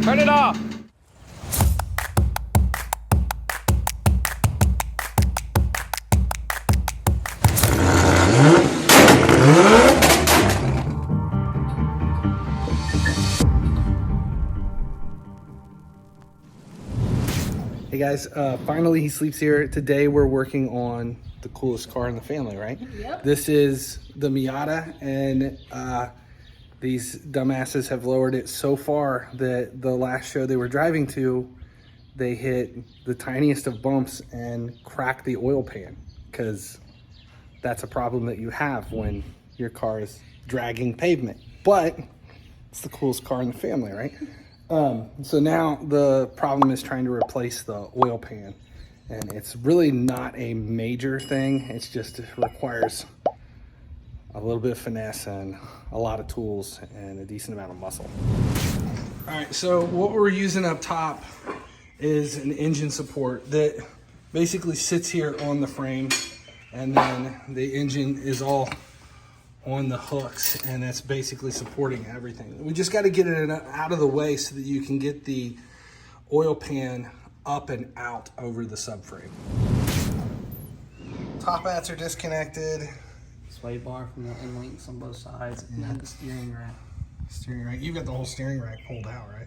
Turn it off. Hey guys, finally he sleeps here. Today we're working on the coolest car in the family, right? Yep. This is the Miata, and these dumbasses have lowered it so far that the last show they were driving to, they hit the tiniest of bumps and cracked the oil pan, because that's a problem that you have when your car is dragging pavement. But it's the coolest car in the family, right? So now the problem is trying to replace the oil pan, and it's really not a major thing. It's just it requires a little bit of finesse and a lot of tools and a decent amount of muscle. All right, so what we're using up top is an engine support that basically sits here on the frame, and then the engine is all on the hooks, and that's basically supporting everything. We just got to get it out of the way so that you can get the oil pan up and out over the subframe. Top hats are disconnected. Sway bar from the end links on both sides, and then the steering rack. Steering rack. You got the whole steering rack pulled out, right?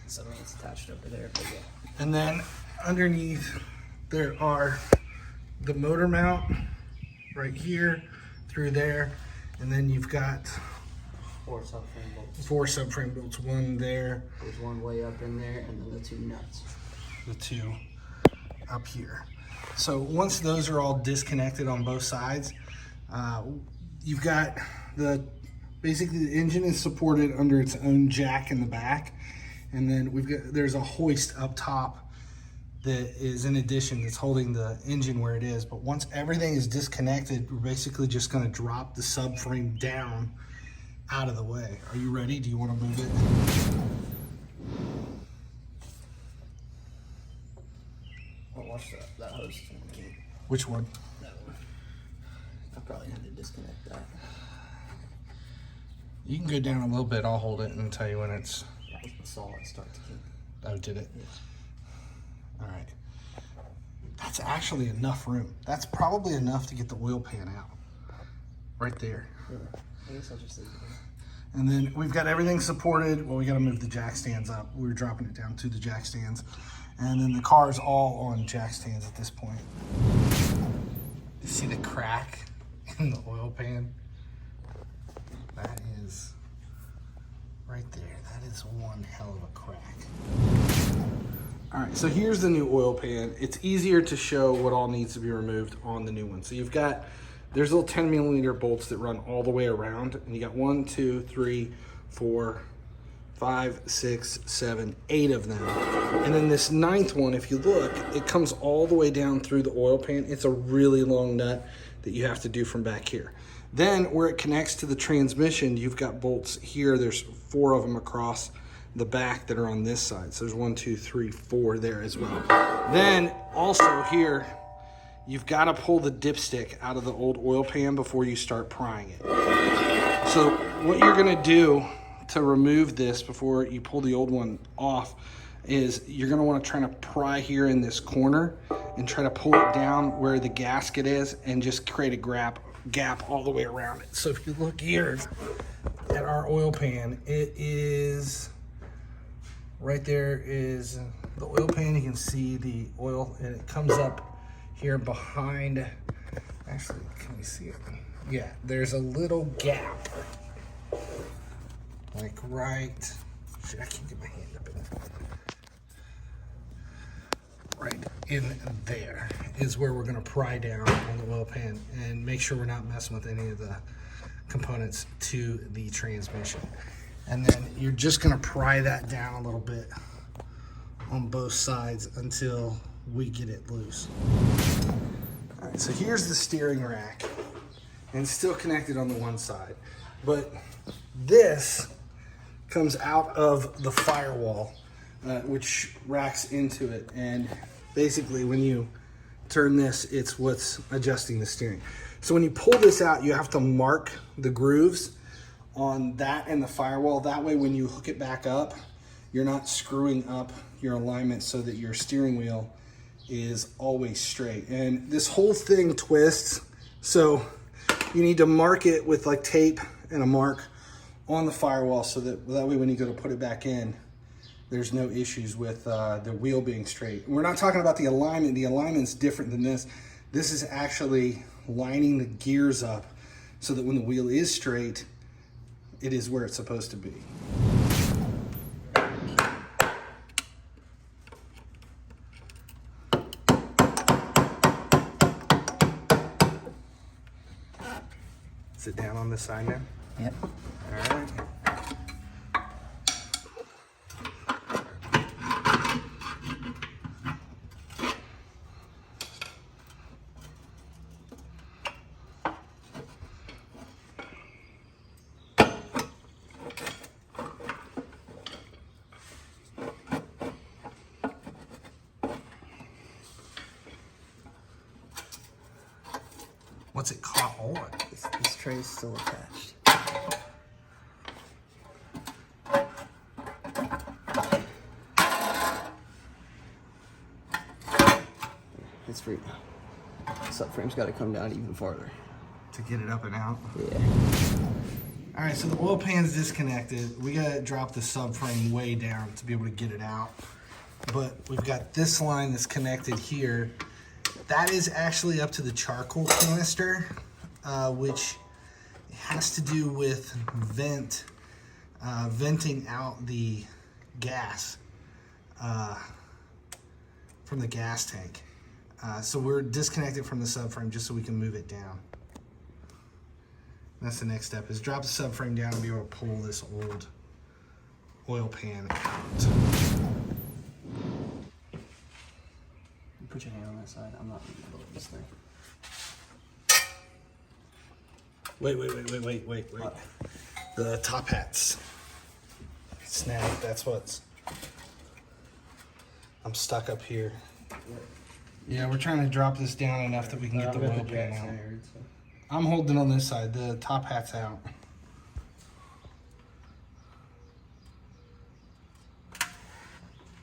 So it's attached over there, but yeah. And then underneath there are the motor mount right here through there. And then you've got 4 subframe bolts. 4 subframe bolts, one there. There's one way up in there, and then the 2 nuts. The 2 up here. So once those are all disconnected on both sides, you've got basically the engine is supported under its own jack in the back, and then there's a hoist up top that is in addition that's holding the engine where it is. But once everything is disconnected, we're basically just going to drop the subframe down out of the way. Are you ready? Do you want to move it? I'll watch that host. Which one? That one. I probably had to disconnect that. You can go down a little bit. I'll hold it and tell you when it's... That was the solid start to keep. Oh, did it? Yeah. All right. That's actually enough room. That's probably enough to get the oil pan out. Right there. Yeah. I guess I'll just leave it. And then we've got everything supported. Well, we got to move the jack stands up. We were dropping it down to the jack stands. And then the car is all on jack stands at this point. You see the crack in the oil pan? That is right there. That is one hell of a crack. All right, so here's the new oil pan. It's easier to show what all needs to be removed on the new one. So there's little 10 millimeter bolts that run all the way around, and you got 1, 2, 3, 4, 5, 6, 7, 8 of them. And then this 9th one, if you look, it comes all the way down through the oil pan. It's a really long nut that you have to do from back here. Then where it connects to the transmission, you've got bolts here. There's 4 of them across the back that are on this side. So there's 1, 2, 3, 4 there as well. Then also here, you've got to pull the dipstick out of the old oil pan before you start prying it. So what you're gonna do to remove this before you pull the old one off is you're gonna wanna try to pry here in this corner and try to pull it down where the gasket is and just create a gap all the way around it. So if you look here at our oil pan, it is right there is the oil pan. You can see the oil, and it comes up here behind. Actually, can we see it? Yeah, there's a little gap, like right. Shit, I can't get my hand up in it. Right in there is where we're gonna pry down on the oil pan and make sure we're not messing with any of the components to the transmission. And then you're just gonna pry that down a little bit on both sides until we get it loose. All right, so here's the steering rack, and it's still connected on the one side, but this comes out of the firewall, which racks into it. And basically when you turn this, it's what's adjusting the steering. So when you pull this out, you have to mark the grooves on that and the firewall. That way when you hook it back up, you're not screwing up your alignment so that your steering wheel is always straight. And this whole thing twists, so you need to mark it with like tape and a mark on the firewall so that way when you go to put it back in, there's no issues with the wheel being straight. We're not talking about the alignment. The alignment's different than this. This is actually lining the gears up so that when the wheel is straight, it is where it's supposed to be. Sit down on this side now. Yep. All right. What's it caught on? This tray is still attached. It's free now. Subframe's got to come down even farther. To get it up and out? Yeah. All right, so the oil pan's disconnected. We gotta drop the subframe way down to be able to get it out. But we've got this line that's connected here. That is actually up to the charcoal canister, which has to do with venting out the gas from the gas tank. So we're disconnected from the subframe just so we can move it down. That's the next step, is drop the subframe down and be able to pull this old oil pan out. Put your hand on that side. I'm not going to load this thing. Wait. What? The top hats. Snap, that's what's... I'm stuck up here. Yeah, we're trying to drop this down enough that we can get the oil pan out. I'm holding on this side. The top hat's out.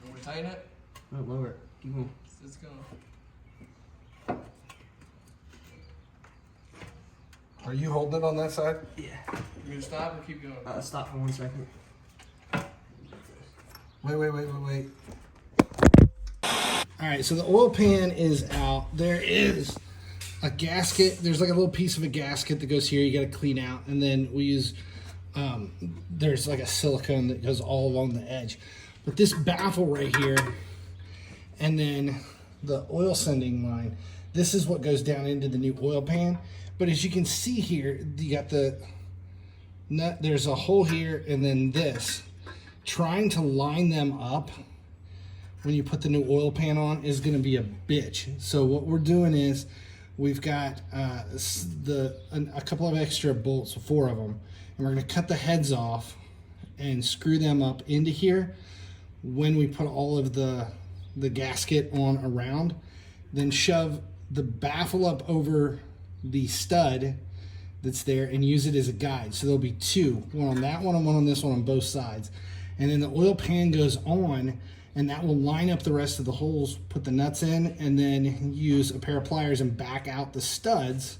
Want me to tighten it? No, lower it. Keep going. It's going. Are you holding it on that side? Yeah. You gonna stop or keep going? Stop for 1 second. Wait. All right, so the oil pan is out. There is a gasket. There's like a little piece of a gasket that goes here. You got to clean out. And then we use, there's like a silicone that goes all along the edge. But this baffle right here, and then the oil sending line, this is what goes down into the new oil pan. But as you can see here, you got the nut, there's a hole here, and then this. Trying to line them up when you put the new oil pan on is going to be a bitch. So what we're doing is we've got a couple of extra bolts, 4 of them, and we're going to cut the heads off and screw them up into here when we put all of the gasket on around, then shove the baffle up over the stud that's there and use it as a guide. So there'll be 2, one on that one and one on this one on both sides. And then the oil pan goes on, and that will line up the rest of the holes, put the nuts in, and then use a pair of pliers and back out the studs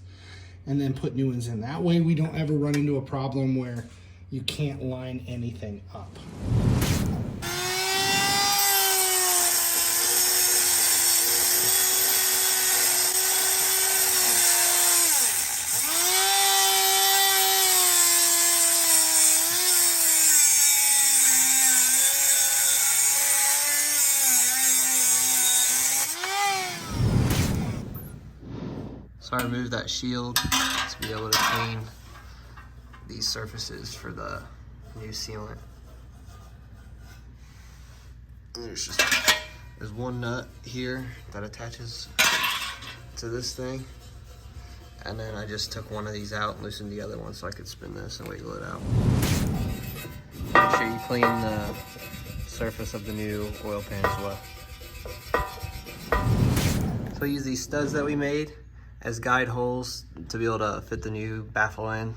and then put new ones in. That way we don't ever run into a problem where you can't line anything up. So I removed that shield to be able to clean these surfaces for the new sealant. And there's one nut here that attaches to this thing. And then I just took one of these out and loosened the other one so I could spin this and wiggle it out. Make sure you clean the surface of the new oil pan as well. So I use these studs that we made as guide holes to be able to fit the new baffle in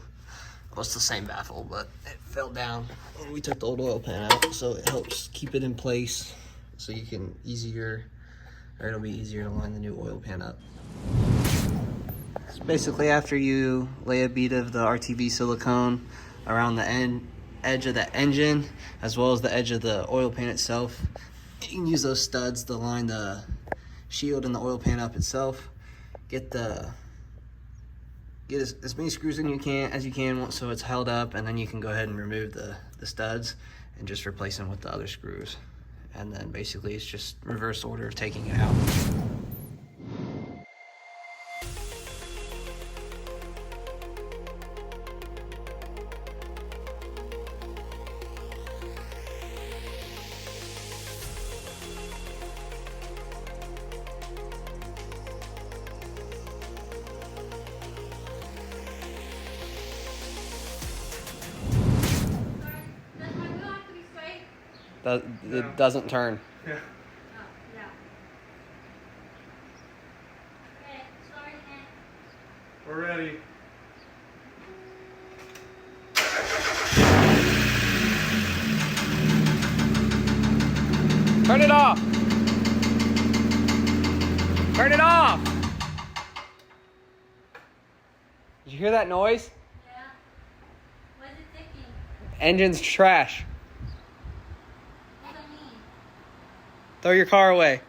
Well, it's the same baffle, but it fell down when we took the old oil pan out, so it helps keep it in place so you can it'll be easier to line the new oil pan up. So basically, after you lay a bead of the RTV silicone around the edge of the engine, as well as the edge of the oil pan itself, you can use those studs to line the shield and the oil pan up itself. Get as many screws as you can so it's held up, and then you can go ahead and remove the studs and just replace them with the other screws. And then basically it's just reverse order of taking it out. It doesn't turn. Yeah. Oh, yeah. Okay, sorry, man. We're ready. Turn it off! Turn it off! Did you hear that noise? Yeah. What's it ticking? Engine's trash. What do you mean? Throw your car away.